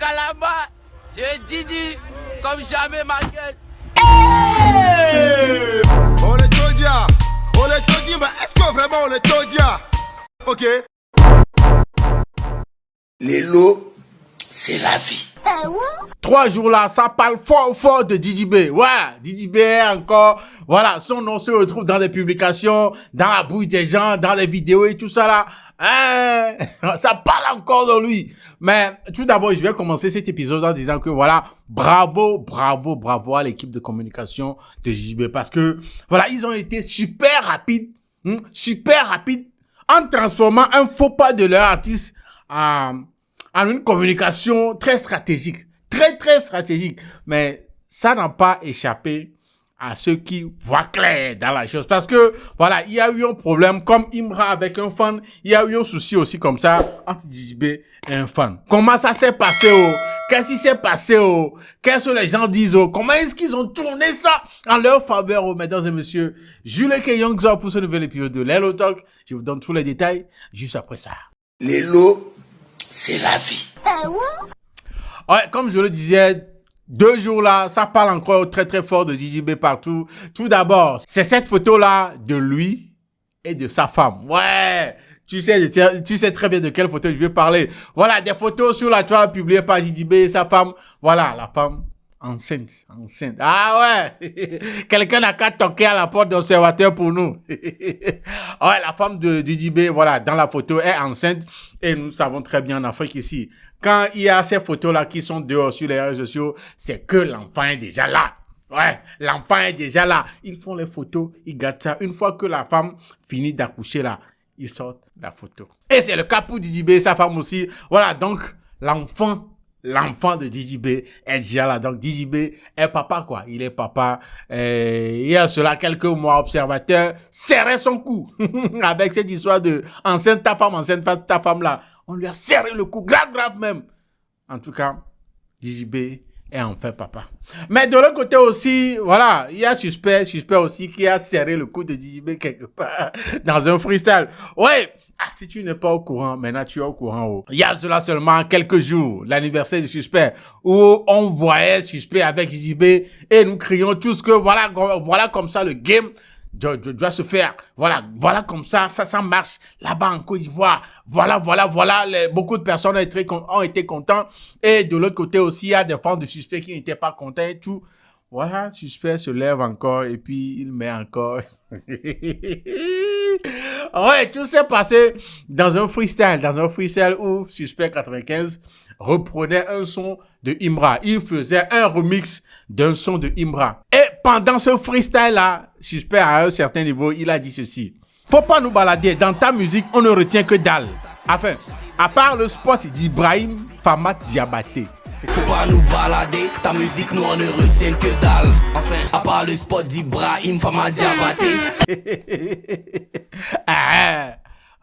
Kalama, le Didi, comme jamais ma gueule. On est Todia, mais est-ce que vraiment on est Todia? Ok. Les lots, c'est la vie. 3 jours là, ça parle fort de Didi B. Ouais, Didi B encore, voilà, son nom se retrouve dans des publications, dans la bouche des gens, dans les vidéos et tout ça là. Ça parle encore de lui. Mais tout d'abord, je vais commencer cet épisode en disant que voilà, bravo à l'équipe de communication de Didi B parce que voilà, ils ont été super rapides en transformant un faux pas de leur artiste en une communication très stratégique. Très stratégique. Mais ça n'a pas échappé à ceux qui voient clair dans la chose. Parce que, voilà, il y a eu un problème comme Imra avec un fan. Il y a eu un souci aussi comme ça entre Didi B et un fan. Comment ça s'est passé, oh? Qu'est-ce qui s'est passé, oh? Qu'est-ce que les gens disent, oh? Comment est-ce qu'ils ont tourné ça en leur faveur, oh, mesdames et messieurs? Jules K. Youngzor pour ce nouvel épisode de Lelo Talk. Je vous donne tous les détails juste après ça. Les lots, c'est la vie. Ouais, comme je le disais, 2 jours là, ça parle encore très fort de Didi B partout. Tout d'abord, c'est cette photo là de lui et de sa femme. Ouais, tu sais très bien de quelle photo je vais parler. Voilà, des photos sur la toile publiées par Didi B et sa femme. Voilà, la femme enceinte. Ah ouais, quelqu'un n'a qu'à toquer à la porte d'observateur pour nous. Ouais, la femme de Didi B, voilà, dans la photo est enceinte et nous savons très bien en Afrique ici. Quand il y a ces photos-là qui sont dehors sur les réseaux sociaux, c'est que l'enfant est déjà là. Ouais, l'enfant est déjà là. Ils font les photos, ils gardent ça. Une fois que la femme finit d'accoucher là, ils sortent la photo. Et c'est le cas pour Didi B et sa femme aussi. Voilà, donc l'enfant de Didi B est déjà là. Donc Didi B est papa quoi. Il est papa. Il y a cela quelques mois, observateur serrait son cou avec cette histoire de enceinte ta femme là. On lui a serré le cou, grave même. En tout cas, Didi B est enfin papa. Mais de l'autre côté aussi, voilà, il y a suspect aussi qui a serré le cou de Didi B quelque part dans un freestyle. Ouais, si tu n'es pas au courant, maintenant tu es au courant. Oh. Il y a cela seulement quelques jours, l'anniversaire du suspect, où on voyait suspect avec Didi B et nous crions tous que voilà comme ça le game doit se faire. Voilà comme ça marche là-bas en Côte d'Ivoire. Voilà, beaucoup de personnes ont été contents. Et de l'autre côté aussi, il y a des fans de suspect qui n'étaient pas contents et tout. Voilà, suspect se lève encore et puis il met encore. Ouais, tout s'est passé dans un freestyle où Suspect 95 reprenait un son de Imra. Il faisait un remix d'un son de Imra. Et pendant ce freestyle-là, Suspect à un certain niveau, il a dit ceci. Faut pas nous balader. Dans ta musique, on ne retient que dalle. Enfin, à part le spot d'Ibrahim Famat Diabaté. Faut pas nous balader, ta musique nous on ne retient que dalle. Enfin, à part le spot d'Ibrahim Famat Diabaté.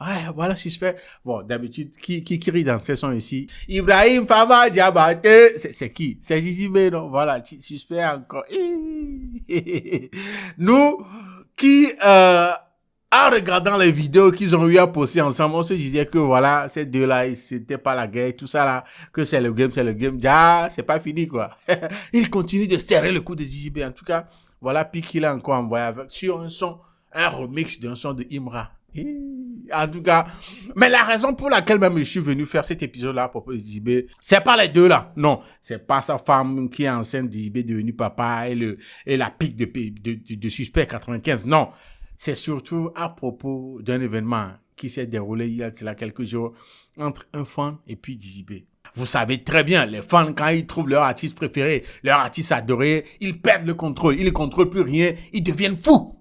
Ouais, voilà, Suspect. Bon, d'habitude, qui rit dans ces sons ici? Ibrahim Famat Diabaté. C'est qui? C'est Didi B, non? Voilà, Suspect encore. Nous, qui, en regardant les vidéos qu'ils ont eu à poster ensemble, on se disait que voilà, ces deux-là, c'était pas la guerre, tout ça là, que c'est le game. Ja, c'est pas fini, quoi. Il continue de serrer le cou de Didi B. En tout cas, voilà, puis qu'il a encore envoyé sur un remix d'un son de Imra. En tout cas, mais la raison pour laquelle même je suis venu faire cet épisode-là à propos de Didi B, c'est pas les deux là. Non, c'est pas sa femme qui est enceinte, Didi B devenu papa et la pique de Suspect 95. Non, c'est surtout à propos d'un événement qui s'est déroulé il y a quelques jours entre un fan et puis Didi B. Vous savez très bien, les fans, quand ils trouvent leur artiste préféré, leur artiste adoré, ils perdent le contrôle. Ils ne contrôlent plus rien, ils deviennent fous.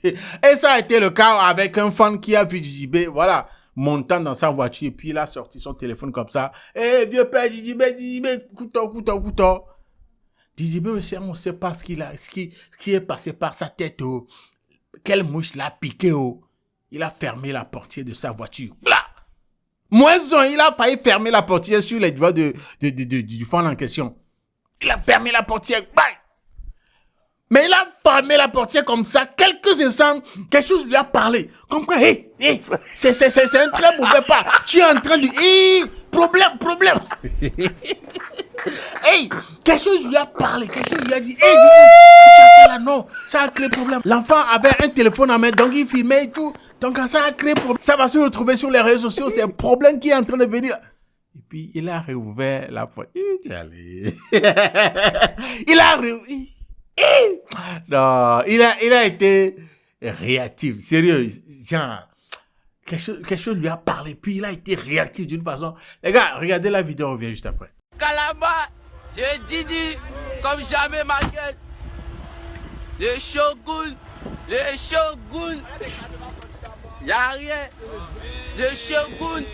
Et ça a été le cas avec un fan qui a vu Didi B, voilà, montant dans sa voiture, et puis il a sorti son téléphone comme ça. Eh, vieux père Didi B, couteau. Didi B, on ne sait pas ce qui est passé par sa tête, oh. Quelle mouche l'a piqué, oh. Il a fermé la portière de sa voiture. Là! Moison, il a failli fermer la portière sur les doigts du fan en question. Il a fermé la portière, bye! Mais il a fermé la portière comme ça, quelques instants, quelque chose lui a parlé. Comme quoi, c'est un très mauvais pas. Tu es en train de... problème. hey, quelque chose lui a parlé, quelque chose lui a dit, hey, Didi, ce que tu as fait là, non, ça a créé problème. L'enfant avait un téléphone à main, donc il filmait et tout. Donc quand ça a créé problème, ça va se retrouver sur les réseaux sociaux, c'est un problème qui est en train de venir. Et puis il a réouvert la porte. Il a réouvert. Non, il a été réactif, sérieux, genre, quelque chose lui a parlé, puis il a été réactif d'une façon. Les gars, regardez la vidéo, on revient juste après. Kalama, le Didi, comme jamais ma gueule. Le Shogun, y'a rien. Le Shogun,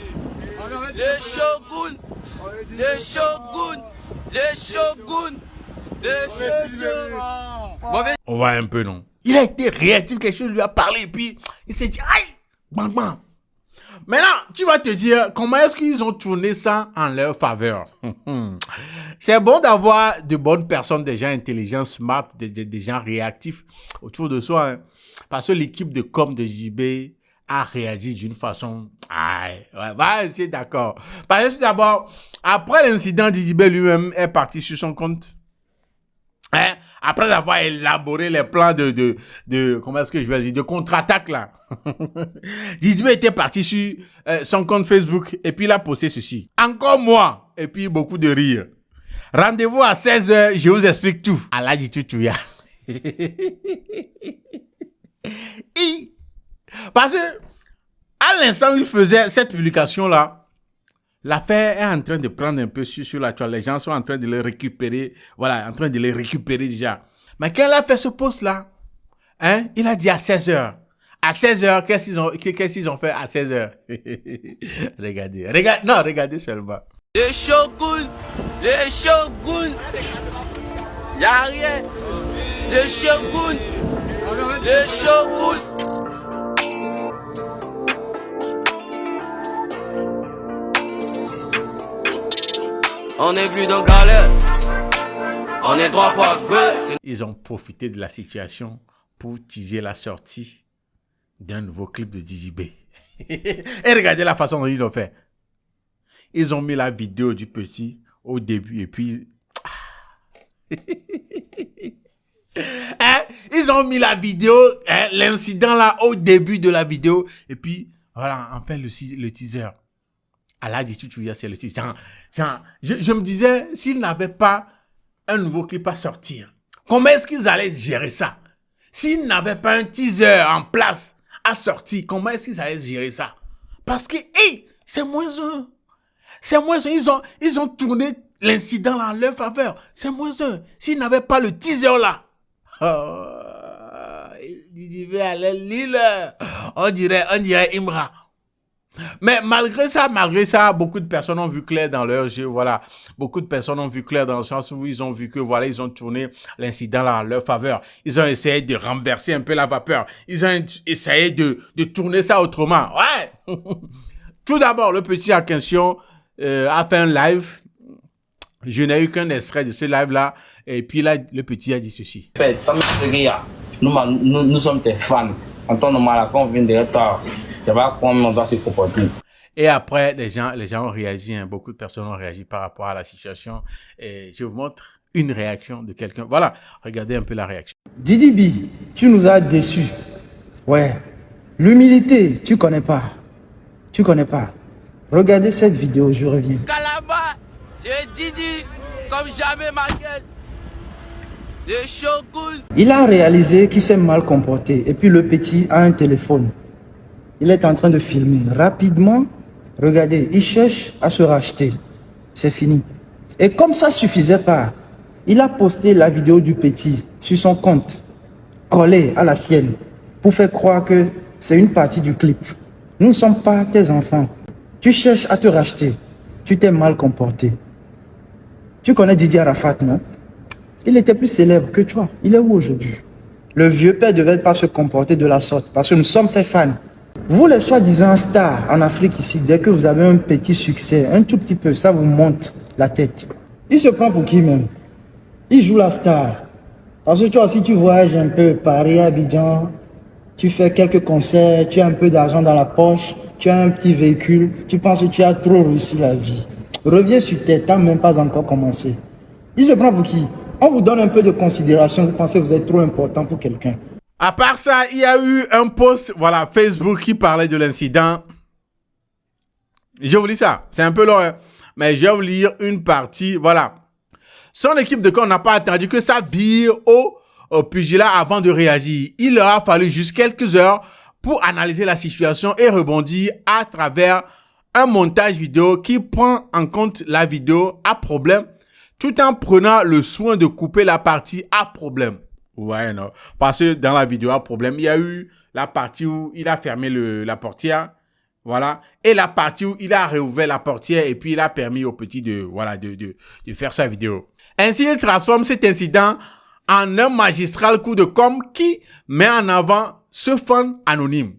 Mauvais. On voit un peu, non? Il a été réactif, quelque chose lui a parlé, et puis il s'est dit, aïe, bang, bang. Maintenant, tu vas te dire, comment est-ce qu'ils ont tourné ça en leur faveur? C'est bon d'avoir de bonnes personnes, des gens intelligents, smart, des gens réactifs autour de soi, hein, parce que l'équipe de com de JB a réagi d'une façon... Aïe, ouais, c'est d'accord. Parce que d'abord, après l'incident, JB lui-même est parti sur son compte. Hein? Après avoir élaboré les plans comment est-ce que je vais dire, de contre-attaque là. JB était parti sur son compte Facebook et puis il a posté ceci. Encore moi. Et puis beaucoup de rire. Rendez-vous à 16h, je vous explique tout. Allah dit tout, ya. Parce que, à l'instant où il faisait cette publication-là, l'affaire est en train de prendre un peu sur la toile. Les gens sont en train de les récupérer. Voilà, en train de les récupérer déjà. Mais quand il a fait ce post-là, hein, il a dit à 16h. À 16h, qu'est-ce qu'ils ont fait à 16h? Regardez seulement. Le Shogun, y'a rien. Le Shogun. On est plus dans galère. On est 3 fois bleu. Ils ont profité de la situation pour teaser la sortie d'un nouveau clip de DJB. Et regardez la façon dont ils l'ont fait. Ils ont mis la vidéo du petit au début et puis... hein? Ils ont mis la vidéo, hein, l'incident là au début de la vidéo et puis voilà, enfin le teaser. Allah dit tout, c'est le teaser. Je me disais, s'ils n'avaient pas un nouveau clip à sortir, comment est-ce qu'ils allaient gérer ça? S'ils n'avaient pas un teaser en place à sortir, comment est-ce qu'ils allaient gérer ça? Parce que, hey, c'est moins un. C'est moins un. Ils ont tourné l'incident en leur faveur. C'est moins un. S'ils n'avaient pas le teaser là. Oh, il va aller Lille. On dirait Imra. Mais malgré ça, beaucoup de personnes ont vu clair dans leur jeu, voilà. Beaucoup de personnes ont vu clair dans le sens où ils ont vu que, voilà, ils ont tourné l'incident là en leur faveur. Ils ont essayé de renverser un peu la vapeur. Ils ont essayé de tourner ça autrement. Ouais! Tout d'abord, le petit en question a fait un live. Je n'ai eu qu'un extrait de ce live-là. Et puis là, le petit a dit ceci. Nous sommes tes fans. En temps normal, quand on vient de retard, c'est pas comment on doit se comporter. Et après, les gens ont réagi. Hein. Beaucoup de personnes ont réagi par rapport à la situation. Et je vous montre une réaction de quelqu'un. Voilà, regardez un peu la réaction. Didi B, tu nous as déçus. Ouais. L'humilité, tu connais pas. Tu connais pas. Regardez cette vidéo, je reviens. Kalama, le Didi, comme jamais ma gueule. Le Shogun. Il a réalisé qu'il s'est mal comporté. Et puis le petit a un téléphone. Il est en train de filmer. Rapidement, regardez, il cherche à se racheter. C'est fini. Et comme ça suffisait pas, il a posté la vidéo du petit sur son compte, collée à la sienne, pour faire croire que c'est une partie du clip. Nous ne sommes pas tes enfants. Tu cherches à te racheter. Tu t'es mal comporté. Tu connais Didier Arafat, non? Il était plus célèbre que toi. Il est où aujourd'hui? Le vieux père ne devait pas se comporter de la sorte parce que nous sommes ses fans. Vous les soi-disant stars en Afrique ici, dès que vous avez un petit succès, un tout petit peu, ça vous monte la tête. Il se prend pour qui même? Il joue la star. Parce que toi aussi tu voyages un peu, Paris, Abidjan, tu fais quelques concerts, tu as un peu d'argent dans la poche, tu as un petit véhicule, tu penses que tu as trop réussi la vie. Reviens sur terre, tu n'as même pas encore commencé. Il se prend pour qui? On vous donne un peu de considération, vous pensez que vous êtes trop important pour quelqu'un. À part ça, il y a eu un post, voilà, Facebook qui parlait de l'incident. Je vous lis ça, c'est un peu long, hein, mais je vais vous lire une partie, voilà. Son équipe de camp n'a pas attendu que ça vire au pugilat avant de réagir. Il leur a fallu juste quelques heures pour analyser la situation et rebondir à travers un montage vidéo qui prend en compte la vidéo à problème tout en prenant le soin de couper la partie à problème. Ouais, non. Parce que dans la vidéo à problème, il y a eu la partie où il a fermé la portière. Voilà. Et la partie où il a réouvert la portière et puis il a permis au petit de faire sa vidéo. Ainsi, il transforme cet incident en un magistral coup de com' qui met en avant ce fan anonyme.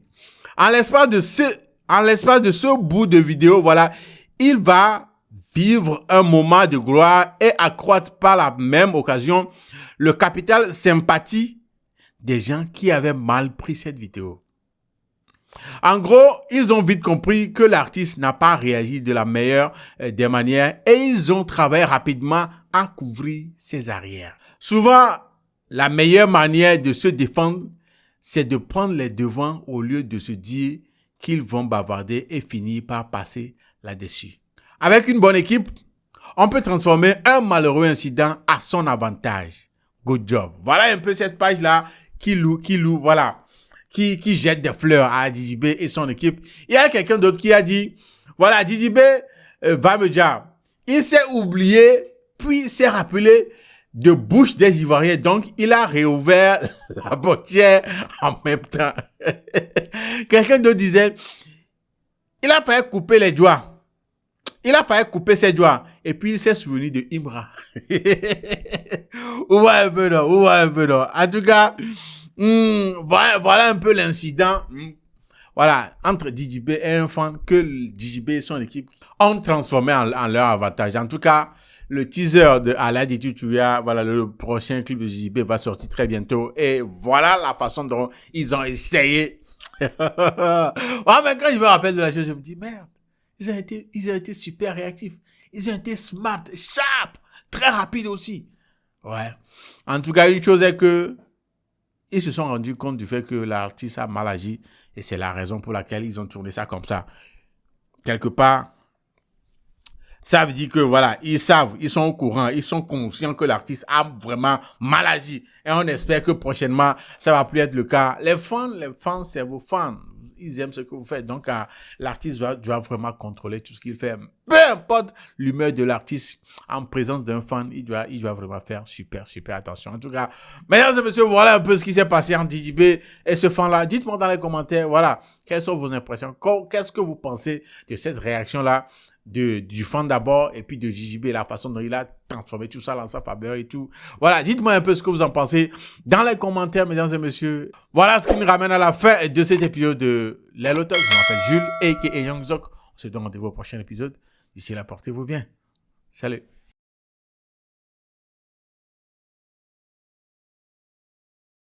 En l'espace de ce bout de vidéo, voilà, il va vivre un moment de gloire et accroître par la même occasion le capital sympathie des gens qui avaient mal pris cette vidéo. En gros, ils ont vite compris que l'artiste n'a pas réagi de la meilleure des manières et ils ont travaillé rapidement à couvrir ses arrières. Souvent, la meilleure manière de se défendre, c'est de prendre les devants au lieu de se dire qu'ils vont bavarder et finir par passer là-dessus. Avec une bonne équipe, on peut transformer un malheureux incident à son avantage. Good job. Voilà un peu cette page-là qui jette des fleurs à DJB et son équipe. Il y a quelqu'un d'autre qui a dit, voilà, DJB va me dire, il s'est oublié, puis s'est rappelé de bouche des Ivoiriens. Donc, il a réouvert la portière en même temps. Quelqu'un d'autre disait, il a failli couper les doigts. Il a failli couper ses doigts. Et puis, il s'est souvenu de Imra. Ouais, un peu non. En tout cas, voilà un peu l'incident. Voilà, entre DJB et un fan que DJB et son équipe ont transformé en leur avantage. En tout cas, le teaser de Aladi Tutuya, voilà, le prochain clip de DJB va sortir très bientôt. Et voilà la façon dont ils ont essayé. Ouais, mais quand je me rappelle de la chose, je me dis, merde, ils ont été super réactifs. Ils ont été smart, sharp, très rapides aussi. Ouais. En tout cas, une chose est que ils se sont rendus compte du fait que l'artiste a mal agi et c'est la raison pour laquelle ils ont tourné ça comme ça. Quelque part, ça veut dire que voilà, ils savent, ils sont au courant, ils sont conscients que l'artiste a vraiment mal agi. Et on espère que prochainement, ça va plus être le cas. Les fans, c'est vos fans. Ils aiment ce que vous faites. Donc, l'artiste doit vraiment contrôler tout ce qu'il fait. Peu importe l'humeur de l'artiste, en présence d'un fan, il doit vraiment faire super attention. En tout cas, mesdames et messieurs, voilà un peu ce qui s'est passé en DJB et ce fan-là. Dites-moi dans les commentaires, voilà, quelles sont vos impressions? Qu'est-ce que vous pensez de cette réaction-là? Du fan d'abord et puis de JJB, la façon dont il a transformé tout ça dans sa faveur et tout. Voilà, dites-moi un peu ce que vous en pensez dans les commentaires, mesdames et messieurs. Voilà ce qui nous ramène à la fin de cet épisode de Lelo Talk. Je m'appelle Jules, a.k.a. Young Zok. On se donne rendez-vous au prochain épisode. D'ici là, portez-vous bien. Salut.